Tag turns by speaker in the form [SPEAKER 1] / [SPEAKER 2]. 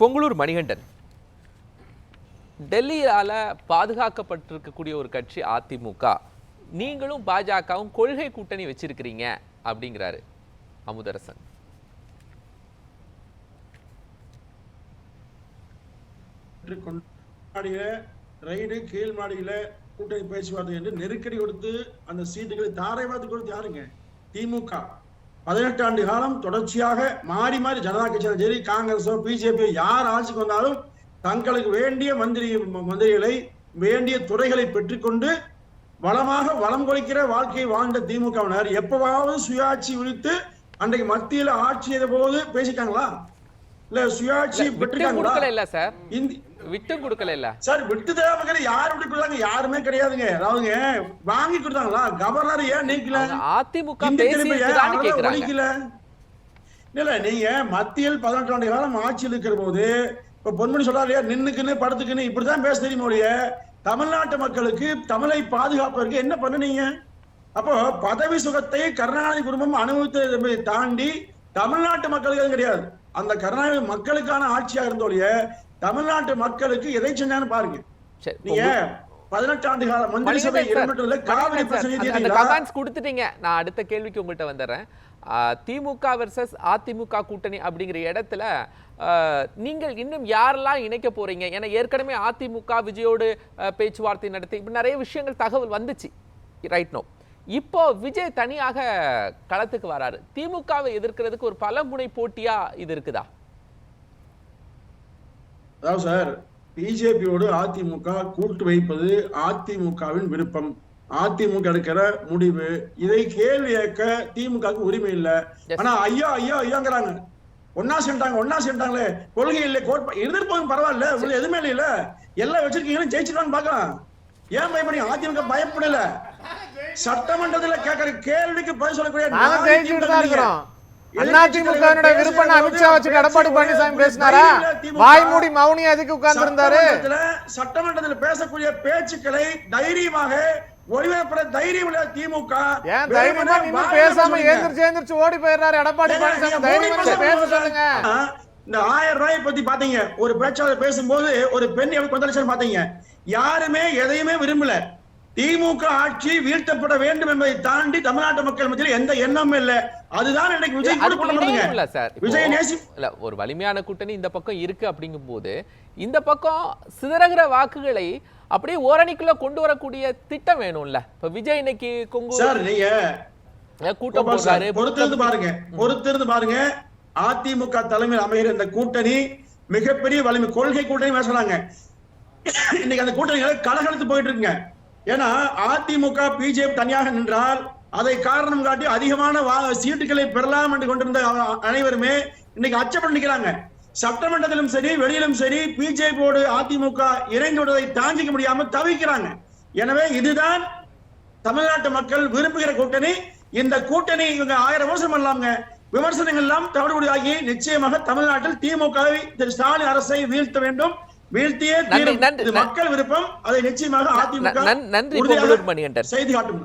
[SPEAKER 1] பொங்கலூர் மணிகண்டன், டெல்லியால பாதுகாக்கப்பட்டிருக்கக்கூடிய ஒரு கட்சி அதிமுக. நீங்களும் பாஜகவும் கொள்கை கூட்டணி வச்சிருக்கிறீங்க அப்படிங்கிறாரு அமுதரசன்.
[SPEAKER 2] ரைடு கீழ் மாடியில கூட்டணி பேச்சுவார்த்தை என்று நெருக்கடி கொடுத்து அந்த சீட்டுகளை தாரை பார்த்து கொடுத்து யாருங்க? திமுக 18 ஆண்டு காலம் தொடர்ச்சியாக மாறி மாறி ஜனதா கட்சியும் சரி, காங்கிரஸோ பிஜேபியோ யார் ஆட்சிக்கு வந்தாலும் தங்களுக்கு வேண்டிய மந்திரிகளை வேண்டிய துறைகளை பெற்றுக்கொண்டு வளமாக வளம் கொடுக்கிற வாழ்க்கையை வாழ்ந்த திமுகவினர் எப்பவாவது சுயாட்சி விழித்து அன்றைக்கு மத்தியில் ஆட்சி செய்த போது பேசிட்டாங்களா? இல்ல சுயாட்சி
[SPEAKER 1] பெற்றுக்காங்களா? சார் விட்டு கொடுக்கல இல்ல சார்,
[SPEAKER 2] விட்டு தேவை யார் விட்டு கொடுத்தாங்க? யாருமே கிடையாதுங்க. அதாவதுங்க வாங்கி கொடுத்தாங்களா? கவர்னர் ஏன் நீக்கல?
[SPEAKER 1] அதிமுக
[SPEAKER 2] ஒழிக்கல. இல்ல நீங்க மத்தியில் 18 ஆண்டு காலம் ஆட்சியில் இருக்கிற போது இப்ப பொன்மணி சொல்றாரு நின்னுக்குன்னு படுத்துக்குன்னு இப்படிதான் பேச தெரியுமோடைய தமிழ்நாட்டு மக்களுக்கு தமிழை பாதுகாப்பதற்கு என்ன பண்ணுனீங்க? அப்போ பதவி சுகத்தை கருணாநிதி குடும்பம் அனுபவித்ததை தாண்டி தமிழ்நாட்டு மக்களுக்கு அது கிடையாது. அந்த கருணாநிதி மக்களுக்கான ஆட்சியா இருந்தோடைய தமிழ்நாட்டு மக்களுக்கு எதை செஞ்சான்னு பாருங்க. நீங்க 18 ஆண்டு கால மந்திரி சபை காவிரி பிரச்சனை
[SPEAKER 1] கொடுத்துட்டீங்க. நான் அடுத்த கேள்விக்கு உங்கள்கிட்ட வந்துடுறேன். திமுக வெர்சஸ் அதிமுக கூட்டணி அப்படிங்கிற இடத்துல நீங்கள் இன்னும் யாரெல்லாம் இணைக்க போறீங்க? ஏன்னா ஏற்கனவே அதிமுக விஜயோடு பேச்சுவார்த்தை நடத்தி இப்படி நிறைய விஷயங்கள் தகவல் வந்துச்சு. ரைட் நோ இப்போ விஜய் தனியாக களத்துக்கு வராரு. திமுகவை எதிர்க்கிறதுக்கு ஒரு பலமுனை போட்டியா இது இருக்குதா?
[SPEAKER 2] அதாவது சார், பிஜேபியோடு அதிமுக கூட்டு வைப்பது அதிமுகவின் விருப்பம், அதிமுக எடுக்கிற முடிவு. இதை கேள்வி கேட்க திமுகவுக்கு உரிமை இல்லை. ஆனா ஐயா ஐயா ஐயாங்கிறாங்க. ஒன்னா சேர்ந்தாங்களே, கொள்கை இல்லை, எதிர்ப்பு பரவாயில்ல, உங்களுக்கு எதுவுமே இல்ல, எல்லாம் வச்சிருக்கீங்கன்னு ஜெயிச்சிருவான்னு பாக்கலாம். ஏன் பயப்படி? அதிமுக பயப்படல. சட்டமன்றத்தில் கேட்கிற கேள்விக்கு பதில் சொல்லக்கூடிய
[SPEAKER 3] அதிமுக விருப்பம் அமித்ஷா வச்சு எடப்பாடி பழனிசாமி பேசினாரா? வாய் மூடி மௌனி அதுக்கு உட்கார்ந்து இருந்தாரு.
[SPEAKER 2] சட்டமன்றத்தில் பேசக்கூடிய பேச்சுக்களை தைரியமாக ஒளிபரப்புற தைரியம் உள்ள திமுக
[SPEAKER 3] ஏன் தைரியமா இன்னும் பேசாம எழுந்திருச்சு ஓடி போயிடுறாரு எடப்பாடி பழனிசாமி? தைரியமா பேச சொல்லுங்க.
[SPEAKER 2] இந்த 1000 ரூபாயை பத்தி பாத்தீங்க, ஒரு பேச்சாளர் பேசும்போது ஒரு பெண் எப்படி கொந்தளிச்சு பாத்தீங்க. யாருமே எதையுமே விரும்பல. திமுக ஆட்சி வீழ்த்தப்பட வேண்டும் என்பதை தாண்டி தமிழ்நாட்டு மக்கள் மத்தியில் எந்த எண்ணமும் இல்ல. அதுதான் இன்னைக்கு விஜய்
[SPEAKER 1] விஜய் நேசி இல்ல. ஒரு வலிமையான கூட்டணி இந்த பக்கம் இருக்கு அப்படிங்கும் போது இந்த பக்கம் சிதறகிற வாக்குகளை அப்படியே ஓரணிக்குள்ள கொண்டு வரக்கூடிய திட்டம் வேணும்ல. இப்ப விஜய் இன்னைக்கு கொங்கு
[SPEAKER 2] சார் நீங்க
[SPEAKER 1] கூட்டம் போடுறாரு.
[SPEAKER 2] பொறுத்திருந்து பாருங்க. அதிமுக தலைமையில் அமைகிற இந்த கூட்டணி மிகப்பெரிய வலிமை கொள்கை கூட்டணி பேசுறாங்க. இன்னைக்கு அந்த கூட்டணிகளை கலகலத்து போயிட்டு இருக்குங்க. ஏன்னா அதிமுக பிஜேபி தனியாக நின்றால் அதை காரணம் காட்டி அதிகமான சீட்டுகளை பெறலாம் என்று கொண்டிருந்த அனைவருமே இன்னைக்கு அச்சப்பட்டு நிற்கிறாங்க. சட்டமன்றத்திலும் சரி வெளியிலும் சரி பிஜேபியோடு அதிமுக இணைந்து விடுவதை தாங்கிக்க முடியாம தவிக்கிறாங்க. எனவே இதுதான் தமிழ்நாட்டு மக்கள் விரும்புகிற கூட்டணி. இந்த கூட்டணி இவங்க 1000 விமர்சனம் பண்ணலாங்க. விமர்சனங்கள் எல்லாம் தவிடுபடியாகி நிச்சயமாக தமிழ்நாட்டில் திமுகவை திரு ஸ்டாலின் அரசை வீழ்த்த வேண்டும். வீழ்த்தியே மக்கள் விருப்பம். அதை நிச்சயமாக அதிமுக
[SPEAKER 1] நன்றி செய்தி காட்டும்.